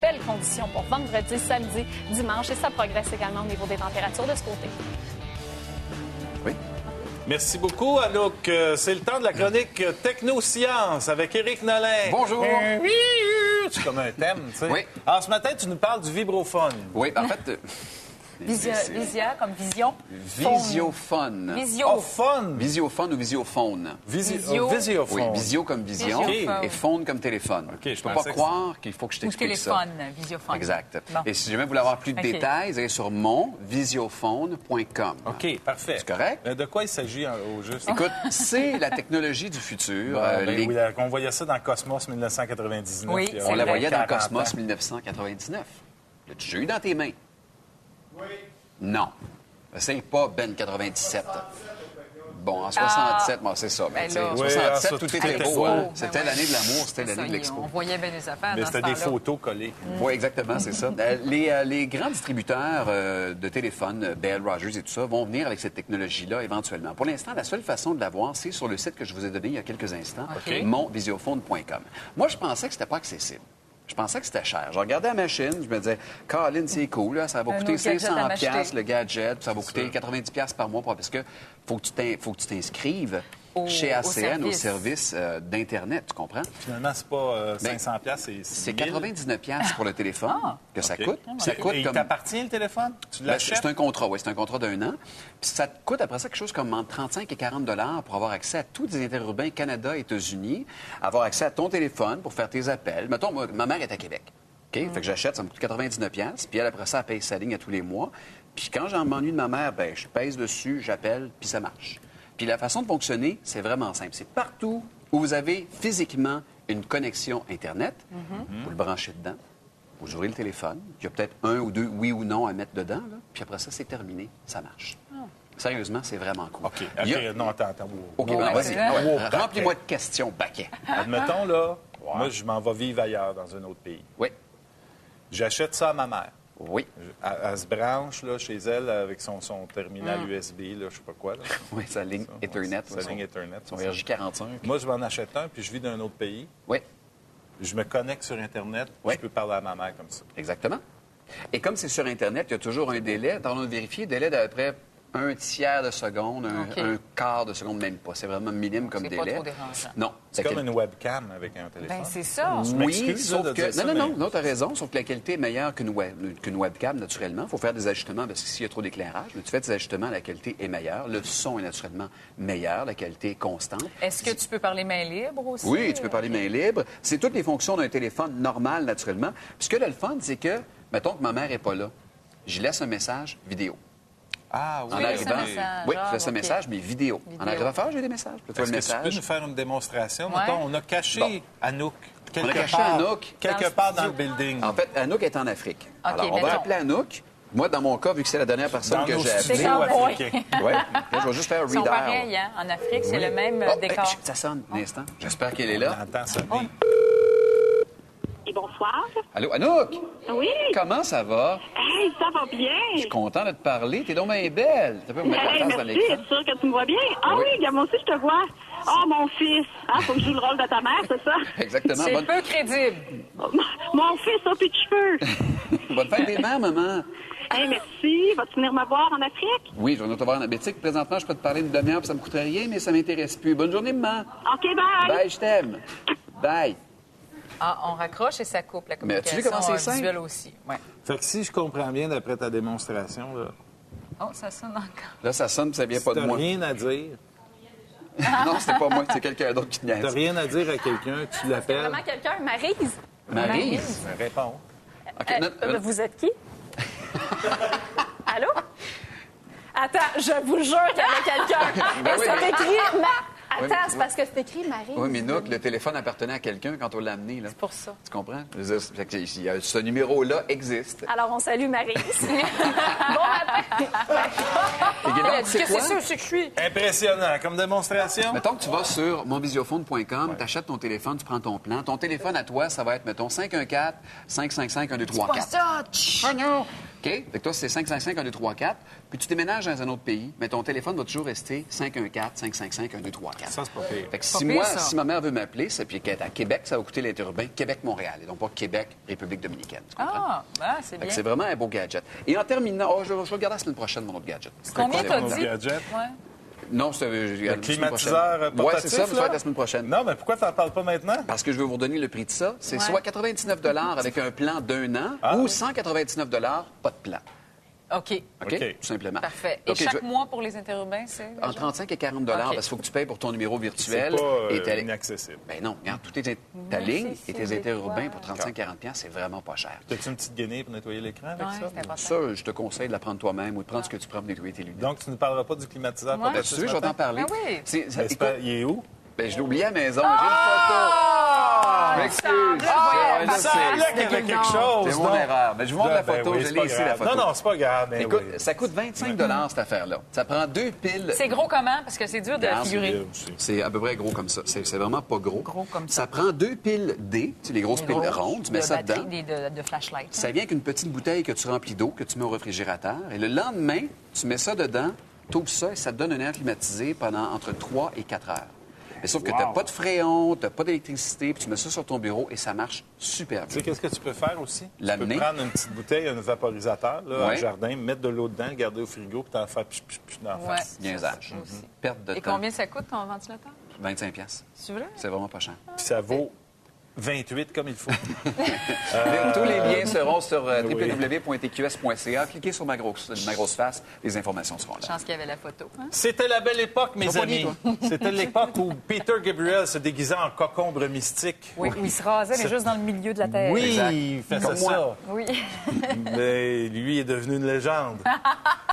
Belles conditions pour vendredi, samedi, dimanche et ça progresse également au niveau des températures de ce côté. Oui. Merci beaucoup, Anouk. C'est le temps de la chronique Technosciences avec Éric Nolin. Bonjour. Oui, c'est comme un thème, tu sais. Oui. Alors, ce matin, tu nous parles du vibrophone. Oui, en fait... Visia, comme vision. Visiophone. Oh, fun! Visiophone ou visiophone. Visiophone. Oui, visio comme vision Visiophone. et phone comme téléphone. OK, je peux pas pensais que croire qu'il faut que je Ou t'explique ça. téléphone, visiophone. Exact. Bon. Et si jamais vous voulez avoir plus de OK. détails, vous allez sur monvisiophone.com. OK, parfait. C'est correct? De quoi il s'agit au juste? Écoute, c'est la technologie du futur. Oui, on voyait ça dans Cosmos 1999. Oui, il y a On la voyait dans 40 ans. Cosmos 1999. L'as-tu déjà eu dans tes mains? Oui. Non. C'est pas Ben 97. Bon, en 67, moi, c'est ça. Mais, tu sais, là. en Oui, 67, ça, tout tout était était beau. beau. Hein? Ben C'était oui. l'année de l'amour, c'était C'est l'année de ça, l'expo. on voyait bien des affaires Mais dans ce c'était des temps-là. photos collées. Oui, exactement, c'est ça. Les grands distributeurs de téléphones, Bell, Rogers et tout ça, vont venir avec cette technologie-là éventuellement. Pour l'instant, la seule façon de l'avoir, c'est sur le site que je vous ai donné il y a quelques instants, OK. monvisiophone.com. Moi, je pensais que c'était pas accessible. Je pensais que c'était cher. Je regardais la machine, je me disais, Colin, c'est cool, là, ça va coûter autre gadget à 500 m'acheter. piastres le gadget, puis ça va coûter 90 piastres par mois, parce que faut que tu t'inscrives chez ACN au service d'Internet, tu comprends? Finalement, c'est pas 500 piastres, C'est 1000. 99 piastres pour le téléphone que ça OK. coûte. Ça coûte Et il comme... t'appartient, le téléphone? Tu Ben, l'achètes? c'est un contrat, oui, c'est un contrat d'un an. Puis ça te coûte après ça quelque chose comme entre 35 et 40 $ pour avoir accès à tous les interurbains Canada et États-Unis, avoir accès à ton téléphone pour faire tes appels. Mettons, moi, ma mère est à Québec. OK? Fait que j'achète, ça me coûte 99 $, puis elle, après ça, elle paye sa ligne à tous les mois. Puis quand j'en m'ennuie de ma mère, ben je pèse dessus, j'appelle, puis ça marche. Puis la façon de fonctionner, c'est vraiment simple. C'est partout où vous avez physiquement une connexion Internet, vous le branchez dedans, vous ouvrez le téléphone, il y a peut-être un ou deux oui ou non à mettre dedans, là, puis après ça, c'est terminé, ça marche. Sérieusement, c'est vraiment cool. OK, Il y a- non, attends. OK, Wow. ben, vas-y. Wow, Ouais. paquet. Remplis-moi de questions, paquet. Admettons, là, moi, je m'en vais vivre ailleurs, dans un autre pays. Oui, J'achète ça à ma mère. oui, Elle se branche là, chez elle avec son terminal USB, là, je sais pas quoi. Là. oui, sa ligne Ça, Ethernet. Sa ligne Ethernet. Son c'est ça. RJ45. Moi, je m'en achète un, puis je vis dans un autre pays. Oui, Je me connecte sur Internet, puis Oui. je peux parler à ma mère comme ça. exactement. Et comme c'est sur Internet, il y a toujours un délai. Dans le vérifier, délai d'à peu près un tiers de seconde, OK. un quart de seconde, même pas. C'est vraiment minime comme C'est pas délai. trop dérangeant. Non. C'est La comme une webcam avec un téléphone. Ben, c'est ça. Je Oui, m'excuse, sauf là, de que... dire ça, non, mais- non, t'as raison, sauf que la qualité est meilleure qu'une webcam, naturellement. Il faut faire des ajustements parce que s'il y a trop d'éclairage, mais tu fais des ajustements, la qualité est meilleure. Le son est naturellement meilleur, la qualité est constante. Est-ce que tu peux parler main libre aussi? Oui, tu peux parler main libre. C'est toutes les fonctions d'un téléphone normal, naturellement. Puis ce que là, le fun, c'est que, mettons que ma mère n'est pas là, je laisse un message vidéo. Ah oui. En Oui, arrivant, laisse un message. oui, Ah, je laisse un OK. message, mais vidéo. En arrivant faire, j'ai des messages. Puis tu vois Est-ce le que tu peux message. nous faire une démonstration? Ouais. Mettons, on a caché Bon. Anouk On a quelque caché part, Anouk quelque dans part le dans le studio. building. En fait, Anouk est en Afrique. Alors, on va mettons. appeler Anouk. Moi, dans mon cas, vu que c'est la dernière personne Dans que nos j'ai studios appelée... C'est comme- africains. Ouais. Là, je vais juste faire Ils sont read pareils, hein? En Afrique, c'est le même Oh, décor. hey, ça sonne un instant. J'espère qu'elle est On là. entend sonner. Et bonsoir. Allô, Anouk? Oui. Comment ça va? Hey, ça va bien. Je suis content de te parler. T'es donc bien belle. Tu peux me mettre la Hey, face dans merci, l'écran? c'est sûr que tu me vois bien. Ah Oui. oui, regarde, moi aussi, je te vois. Oh, mon fils. Ah, faut que je joue le rôle de ta mère, c'est ça? Exactement. C'est peu crédible. Mon fils, ça, puis de cheveux. Bonne fête des mères, maman. Hey, merci. Vas-tu venir me voir en Afrique? Oui, je vais te voir en Abétique. Présentement, je peux te parler une demi-heure, puis ça me coûterait rien, mais ça m'intéresse plus. Bonne journée, maman. OK, bye. Bye, je t'aime. Bye. Ah, on raccroche et ça coupe la Mais as-tu communication vu comment c'est simple? visuelle aussi. Ouais. Fait que si je comprends bien d'après ta démonstration, là, Oh, ça sonne encore. Là, ça sonne, puis ça vient si pas de t'as moi. rien à dire, Non, c'est pas moi, c'est quelqu'un d'autre qui te t'as niaise. rien à dire à quelqu'un, tu l'appelles, Vraiment quelqu'un, Maryse? Maryse. réponds. OK, non, Vous êtes qui? Allô? Attends, je vous jure qu'il y avait quelqu'un. Ben Et oui, c'est mais- écrit... Oui, Attends, mais- c'est parce que c'est écrit Maryse. Oui, mais Nook, le téléphone appartenait à quelqu'un quand on l'a amené. Là. C'est pour ça. Tu comprends? Je veux dire, fait que ce numéro-là existe. Alors, on salue Maryse. Bon matin! Et Guédon, tu sais quoi? C'est que je suis. Impressionnant. Comme démonstration, Mettons que tu vas sur monvisiophone.com, tu achètes ton téléphone, tu prends ton plan. Ton téléphone à toi, ça va être, mettons, 514-555-1234. Pas ça! Tch! Ah non! OK? Fait que toi, c'est 555-1234. Puis tu déménages dans un autre pays, mais ton téléphone va toujours rester 514-555-1234. Ça, c'est pas pire. Fait que Pas pire, ça. si ma mère veut m'appeler, c'est puis qu'elle est à Québec, ça va coûter l'interurbain Québec-Montréal, et donc pas Québec-République dominicaine. Tu comprends? Ah, ben, c'est Fait bien. que c'est vraiment un beau gadget. Et en terminant, je vais regarder la semaine prochaine mon autre gadget. Combien t'as Nos dit? gadgets. Ouais. Non, c'est Le climatiseur Oui, c'est ça, portatif, ça va là? être la semaine prochaine. Non, mais pourquoi tu n'en parles pas maintenant? Parce que je vais vous redonner le prix de ça. C'est Ouais. soit 99 avec un plan d'1 an ou 199 pas de plan. OK. OK? Tout simplement. Parfait. Et OK, chaque mois pour les interurbains, c'est? Entre 35 et 40 OK. parce qu'il faut que tu payes pour ton numéro virtuel. C'est pas et inaccessible. Ben non, regarde, ta ligne et tes c'est interurbains quoi? pour 35-40 c'est vraiment pas cher. As-tu une petite guenille pour nettoyer l'écran avec Oui, ça? c'est important. Ça, je te conseille de la prendre toi-même ou de prendre ce que tu prends pour nettoyer tes lunettes. Donc, tu ne parleras pas du climatiseur Ouais. portatif Tu ce sais, je vais matin? t'en parler. Ben oui. Écoute, Il est où? ben, je l'ai oublié à la maison. J'ai une photo. Je m'excuse. semblait, Ouais, Il semblait qu'il y avait quelque chose. C'est mon non? erreur. Mais je vous montre la Ben photo. oui, Je c'est l'ai pas ici, grave. la photo. Non, c'est pas grave. Mais Écoute, oui. ça coûte 25 cette affaire-là. Ça prend 2 piles. C'est gros comment? Parce que c'est dur de Regarde, figurer. C'est à peu près gros comme ça. C'est vraiment pas gros. Gros comme ça. Ça prend 2 piles D, tu sais, les grosses piles rondes. Tu mets de ça batterie, dedans. de flashlight. Ça vient avec une petite bouteille que tu remplis d'eau, que tu mets au réfrigérateur. Et le lendemain, tu mets ça dedans, tu ouvres ça et ça te donne un air climatisé pendant entre 3 et 4 heures. Mais sauf que tu n'as pas de fréon, tu n'as pas d'électricité, puis tu mets ça sur ton bureau et ça marche super Tu sais, bien. qu'est-ce que tu peux faire aussi? Tu peux L'amener. prendre une petite bouteille, un vaporisateur, là, Ouais. au jardin, mettre de l'eau dedans, le garder au frigo, puis t'en faire pich d'en Ouais. face. Niaisage. Perte de Et temps. combien ça coûte ton ventilateur? 25 piastres. C'est vrai? C'est vraiment pas cher. Puis ça vaut 28 comme il faut. Tous les liens seront sur oui. www.tqs.ca. Cliquez sur ma grosse face, les informations seront là. Chance qu'il y avait la photo. Hein? C'était la belle époque, mes T'as pas amis. dit, C'était l'époque où Peter Gabriel se déguisait en cocombre mystique. Oui, où il se rasait, mais juste dans le milieu de la terre. Oui, Exact. il faisait Comme moi. ça. Oui. Mais lui est devenu une légende.